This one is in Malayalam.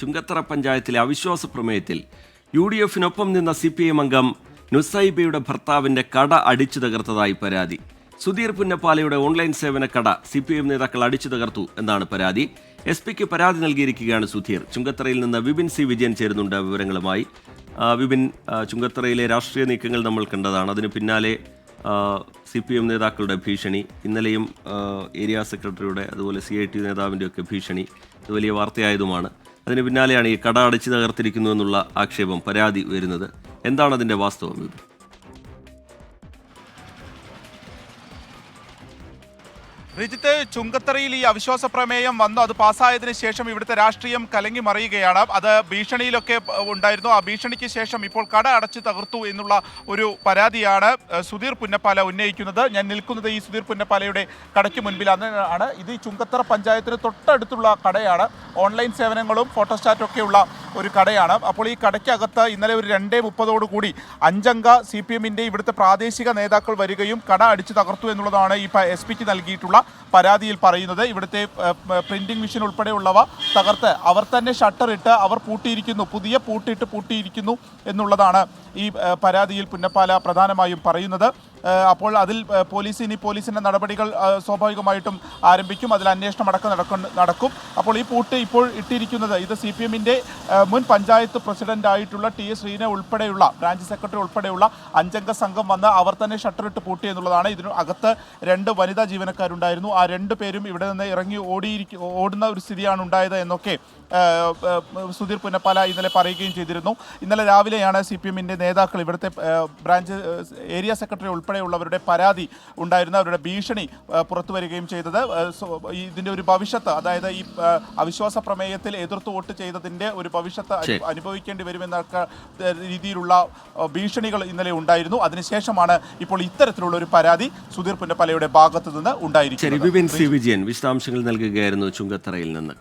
ചുങ്കത്തറ പഞ്ചായത്തിലെ അവിശ്വാസ പ്രമേയത്തിൽ UDF-നൊപ്പം നിന്ന CPM അംഗം നുസൈബയുടെ ഭർത്താവിന്റെ കട അടിച്ചു തകർത്തതായി പരാതി. സുധീർ പുന്നപ്പാലയുടെ ഓൺലൈൻ സേവന കട CPM നേതാക്കൾ അടിച്ചു തകർത്തു എന്നാണ് പരാതി. SP-ക്ക് പരാതി നൽകിയിരിക്കുകയാണ് സുധീർ. ചുങ്കത്തറയിൽ നിന്ന് വിപിൻ C. വിജയൻ ചേരുന്നുണ്ട് വിവരങ്ങളുമായി. വിപിൻ, ചുങ്കത്തറയിലെ രാഷ്ട്രീയ നീക്കങ്ങൾ നമ്മൾ കണ്ടതാണ്. അതിന് പിന്നാലെ CPM നേതാക്കളുടെ ഭീഷണി, ഇന്നലെയും ഏരിയ സെക്രട്ടറിയുടെ അതുപോലെ CIT നേതാവിൻ്റെയൊക്കെ ഭീഷണി, ഇത് വലിയ വാർത്തയായതുമാണ്. അതിന് പിന്നാലെയാണ് ഈ കട അടിച്ചു തകർത്തിരിക്കുന്നു എന്നുള്ള ആക്ഷേപം, പരാതി വരുന്നത്. എന്താണ് അതിൻ്റെ വാസ്തവം? റിജിത്ത്, ചുങ്കത്തറയിൽ ഈ അവിശ്വാസ പ്രമേയം വന്നു, അത് പാസ്സായതിനു ശേഷം ഇവിടുത്തെ രാഷ്ട്രീയം കലങ്ങി മറിയുകയാണ്. അത് ഭീഷണിയിലൊക്കെ ഉണ്ടായിരുന്നു. ആ ഭീഷണിക്ക് ശേഷം ഇപ്പോൾ കട അടച്ചു തകർത്തു എന്നുള്ള ഒരു പരാതിയാണ് സുധീർ പുന്നപ്പാല ഉന്നയിക്കുന്നത്. ഞാൻ നിൽക്കുന്നത് ഈ സുധീർ പുന്നപ്പാലയുടെ കടയ്ക്ക് മുൻപിലാണ്. ഇത് ചുങ്കത്തറ പഞ്ചായത്തിന് തൊട്ടടുത്തുള്ള കടയാണ്. ഓൺലൈൻ സേവനങ്ങളും ഫോട്ടോസ്റ്റാറ്റും ഒക്കെയുള്ള ഒരു കടയാണ്. അപ്പോൾ ഈ കടയ്ക്കകത്ത് ഇന്നലെ ഒരു 2:30 5-അംഗ CPM-ന്റെ ഇവിടുത്തെ പ്രാദേശിക നേതാക്കൾ വരികയും കട അടിച്ചു തകർത്തു എന്നുള്ളതാണ് ഈ SP-ക്ക് നൽകിയിട്ടുള്ള പരാതിയിൽ പറയുന്നത്. ഇവിടുത്തെ പ്രിന്റിംഗ് മെഷീൻ ഉൾപ്പെടെയുള്ളവ തകർത്ത് അവർ തന്നെ ഷട്ടർ ഇട്ട് അവർ പൂട്ടിയിരിക്കുന്നു, പുതിയ പൂട്ടിട്ട് പൂട്ടിയിരിക്കുന്നു എന്നുള്ളതാണ് ഈ പരാതിയിൽ പുന്നപ്പാല പ്രധാനമായും പറയുന്നത്. അപ്പോൾ അതിൽ പോലീസിൻ്റെ നടപടികൾ സ്വാഭാവികമായിട്ടും ആരംഭിക്കും. അതിൽ അന്വേഷണം നടക്കും. അപ്പോൾ ഈ പൂട്ട് ഇപ്പോൾ ഇട്ടിരിക്കുന്നത് ഇത് CPM-ന്റെ മുൻ പഞ്ചായത്ത് പ്രസിഡന്റായിട്ടുള്ള TS ശ്രീനെ ഉൾപ്പെടെയുള്ള ബ്രാഞ്ച് സെക്രട്ടറി ഉൾപ്പെടെയുള്ള 5-അംഗ സംഘം വന്ന് അവർ തന്നെ ഷട്ടറിട്ട് പൂട്ടി എന്നുള്ളതാണ്. ഇതിന് അകത്ത് 2 വനിതാ ജീവനക്കാരുണ്ടായിരുന്നു. ആ 2 പേരും ഇവിടെ നിന്ന് ഇറങ്ങി ഓടുന്ന ഒരു സ്ഥിതിയാണ് ഉണ്ടായത് എന്നൊക്കെ സുധീർ പുന്നപ്പാല ഇന്നലെ പറയുകയും ചെയ്തിരുന്നു. ഇന്നലെ രാവിലെയാണ് CPM-ന്റെ നേതാക്കൾ ഇവിടുത്തെ ബ്രാഞ്ച് ഏരിയ സെക്രട്ടറി ഉൾപ്പെടെയുള്ളവരുടെ പരാതി ഉണ്ടായിരുന്ന അവരുടെ ഭീഷണി പുറത്തു വരികയും ചെയ്തത്. ഇതിൻ്റെ ഒരു ഭവിഷ്യത്ത്, അതായത് ഈ അവിശ്വാസ പ്രമേയത്തിൽ എതിർത്ത് വോട്ട് ചെയ്തതിൻ്റെ ഒരു ഭവിഷ്യത്ത് അനുഭവിക്കേണ്ടി വരുമെന്നൊക്കെ രീതിയിലുള്ള ഭീഷണികൾ ഇന്നലെ ഉണ്ടായിരുന്നു. അതിനുശേഷമാണ് ഇപ്പോൾ ഇത്തരത്തിലുള്ള ഒരു പരാതി സുധീർ പുന്നപ്പാലയുടെ ഭാഗത്തു നിന്ന് ഉണ്ടായിരിക്കുന്നത്. വിപിൻ C. വിജയൻ വിശദാംശങ്ങൾ നൽകുകയായിരുന്നു ചുങ്കത്തറയിൽ നിന്ന്.